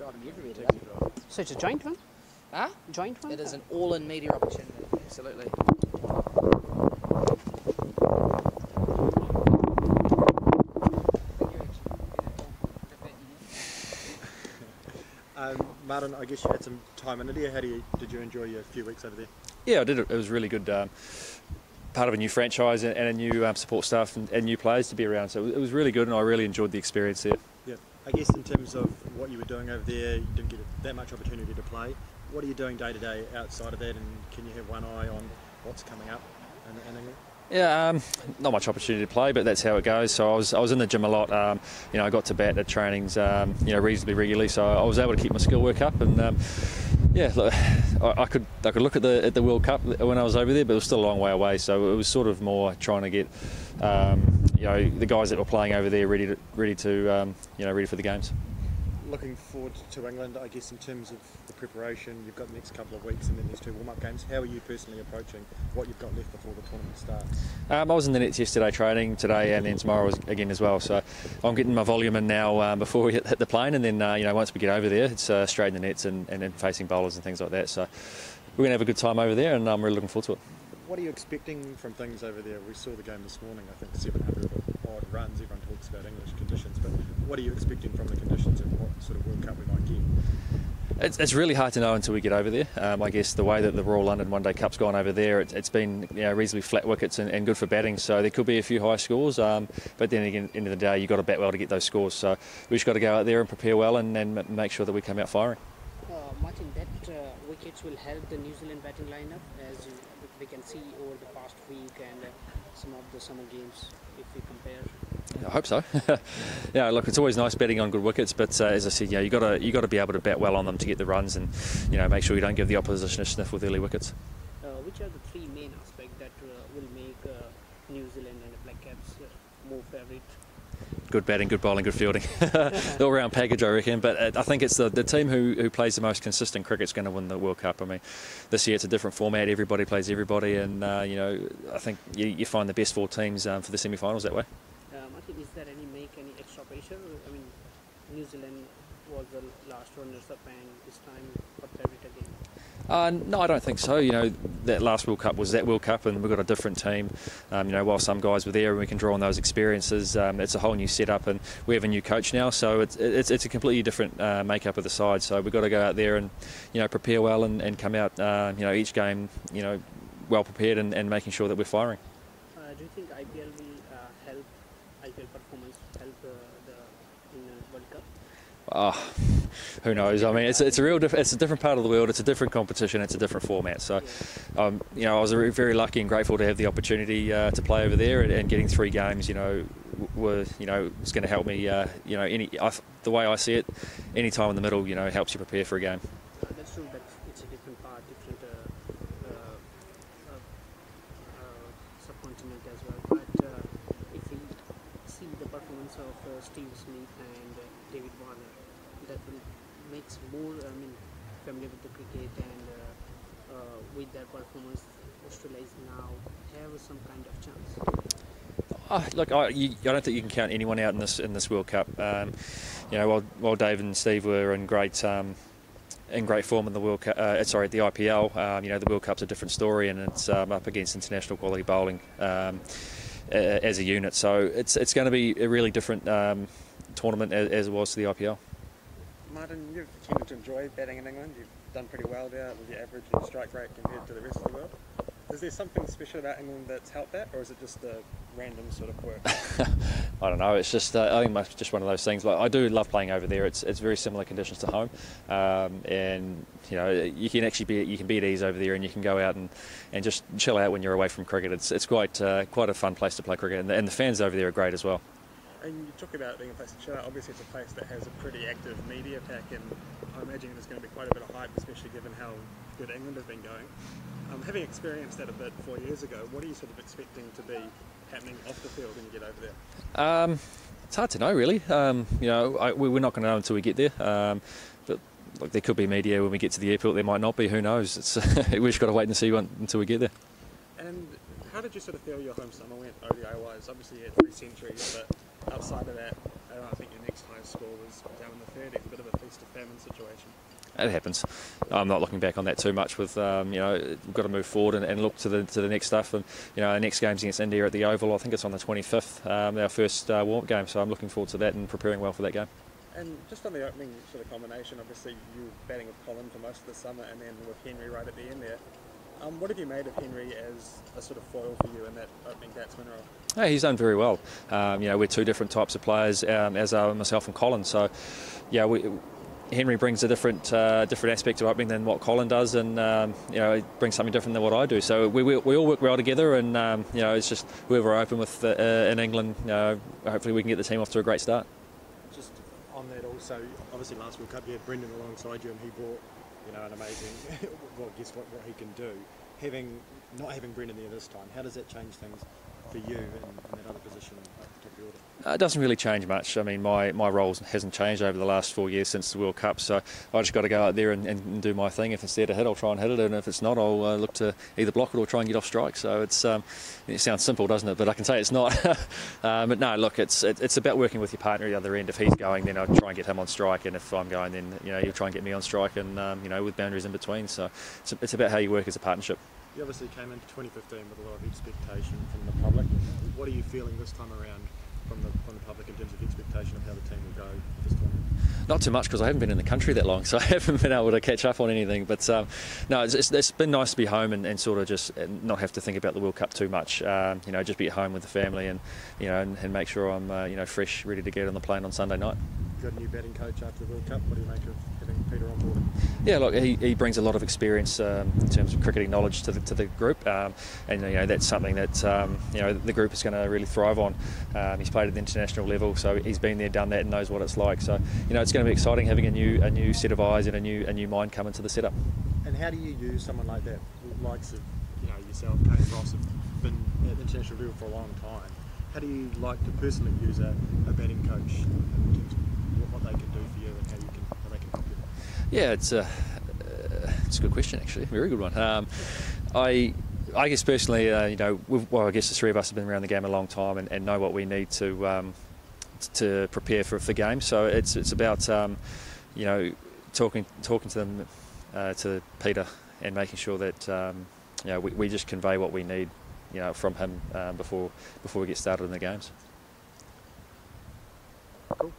driving you everywhere today. So it's a joint one? Huh? Joint one? It is an all-in media opportunity, absolutely. Martin, I guess you had some time in India. Did you enjoy your few weeks over there? Yeah, I did. It was really good. Part of a new franchise and a new support staff and new players to be around. So it was really good, and I really enjoyed the experience there. Yeah. I guess in terms of what you were doing over there, you didn't get that much opportunity to play. What are you doing day to day outside of that, and can you have one eye on what's coming up in England? Yeah, not much opportunity to play, but that's how it goes. So I was in the gym a lot. I got to bat at trainings, reasonably regularly. So I was able to keep my skill work up, and look, I could look at the World Cup when I was over there, but it was still a long way away. So it was sort of more trying to get the guys that were playing over there ready for the games. Looking forward to England, I guess, in terms of the preparation. You've got the next couple of weeks and then these two warm-up games. How are you personally approaching what you've got left before the tournament starts? I was in the nets yesterday training, today and then tomorrow again as well. So I'm getting my volume in now before we hit the plane, and then once we get over there, it's straight in the nets and then facing bowlers and things like that. So we're going to have a good time over there, and I'm really looking forward to it. What are you expecting from things over there? We saw the game this morning, I think 700 odd runs. Everyone talks about English conditions, but what are you expecting from the conditions and what sort of World Cup we might get? It's really hard to know until we get over there. I guess the way that the Royal London One Day Cup's gone over there, it's been reasonably flat wickets and good for batting, so there could be a few high scores, but then again, at the end of the day, you've got to bat well to get those scores, so we've just got to go out there and prepare well and make sure that we come out firing. Martin, that wickets will help the New Zealand batting lineup, as we can see over the past week and some of the summer games, if we compare. I hope so. Yeah, look, it's always nice betting on good wickets, but as I said, you got to be able to bat well on them to get the runs, and make sure you don't give the opposition a sniff with early wickets. Which are the three main aspects that will make New Zealand and the Blackcaps more favourite? Good batting, good bowling, good fielding. The all-round package, I reckon. But I think it's the team who plays the most consistent cricket is going to win the World Cup. I mean, this year it's a different format. Everybody plays everybody, and I think you find the best four teams for the semi-finals that way. Martin, is there any extra pressure? I mean, New Zealand was the last runners-up, and this time got favourite again. No, I don't think so. That last World Cup was that World Cup, and we've got a different team. While some guys were there and we can draw on those experiences, it's a whole new setup, and we have a new coach now, so it's a completely different makeup of the side. So we've got to go out there and prepare well and come out each game well prepared and making sure that we're firing. Do you think IPL will help IPL performance help in the World Cup? Who knows? I mean, it's a different part of the world. It's a different competition. It's a different format. So, I was very lucky and grateful to have the opportunity to play over there, and getting 3 games, was going to help me. The way I see it, any time in the middle, helps you prepare for a game. That's true. But it's a different part, different subcontinent as well. But if we see the performance of Steve Smith and David Warner, that will makes more familiar with the cricket, and with their performance, Australia is now have some kind of chance. Look, I don't think you can count anyone out in this World Cup. While Dave and Steve were in great form in the World Cup, the IPL. The World Cup's a different story, and it's up against international quality bowling as a unit. So it's going to be a really different tournament as it was to the IPL. Martin, you've tended to enjoy batting in England. You've done pretty well there with your average and strike rate compared to the rest of the world. Is there something special about England that's helped that, or is it just a random sort of quirk? I don't know. It's just I think it's just one of those things. Like, I do love playing over there. It's very similar conditions to home, and you can actually be at ease over there, and you can go out and just chill out when you're away from cricket. It's quite a fun place to play cricket, and the fans over there are great as well. And you talk about being a place to chill out. Obviously, it's a place that has a pretty active media pack, and I imagine there's going to be quite a bit of hype, especially given how good England has been going. Having experienced that a bit 4 years ago, what are you sort of expecting to be happening off the field when you get over there? It's hard to know, really. We're not going to know until we get there. But look, there could be media when we get to the airport. There might not be. Who knows? We've just got to wait and see until we get there. And how did you sort of feel your home summer went ODI-wise? Obviously, you had 3 centuries, but outside of that, I think your next highest score was down in the 30s, a bit of a feast of famine situation. It happens. I'm not looking back on that too much. With we've got to move forward and look to the next stuff. And our next game's against India at the Oval. I think it's on the 25th. Our first warm-up game. So I'm looking forward to that and preparing well for that game. And just on the opening sort of combination, obviously you were batting with Colin for most of the summer, and then with Henry right at the end there. What have you made of Henry as a sort of foil for you in that opening batsman role? Hey, he's done very well. We're two different types of players, as are myself and Colin. So, Henry brings a different aspect to opening than what Colin does, and he brings something different than what I do. So we all work well together, and it's just whoever I open with in England. Hopefully we can get the team off to a great start. Just on that also, obviously last World Cup you had Brendan alongside you, and he brought an amazing what he can do. Not having Brendan there this time, how does that change things for you in that other position at the top of the order? It doesn't really change much. I mean, my role hasn't changed over the last 4 years since the World Cup, so I just got to go out there and do my thing. If it's there to hit, I'll try and hit it, and if it's not, I'll look to either block it or try and get off strike. So it sounds simple, doesn't it? But I can say it's not. But no, look, it's about working with your partner at the other end. If he's going, then I'll try and get him on strike, and if I'm going, then you'll try and get me on strike, and with boundaries in between. So it's about how you work as a partnership. You obviously came into 2015 with a lot of expectation from the public. What are you feeling this time around from the public in terms of expectation of how the team will go this tournament? Not too much, because I haven't been in the country that long, so I haven't been able to catch up on anything. But no, it's been nice to be home and sort of just not have to think about the World Cup too much. Just be at home with the family and and make sure I'm fresh, ready to get on the plane on Sunday night. You got a new batting coach after the World Cup. What do you make of having Peter on board? Yeah, look, he brings a lot of experience in terms of cricketing knowledge to the group, and that's something that the group is going to really thrive on. He's played at the international level, so he's been there, done that, and knows what it's like. So it's going to be exciting having a new set of eyes and a new mind come into the setup. And how do you use someone like that, likes of yourself, Kane Ross, have been at the international level for a long time? How do you like to personally use a batting coach in terms of what they can do for you and how they can help you? Yeah, it's a good question, actually. Very good one. I guess personally, I guess the three of us have been around the game a long time and know what we need to prepare for games. So it's about talking to them, to Peter, and making sure that we just convey what we need from him before we get started in the games. Cool.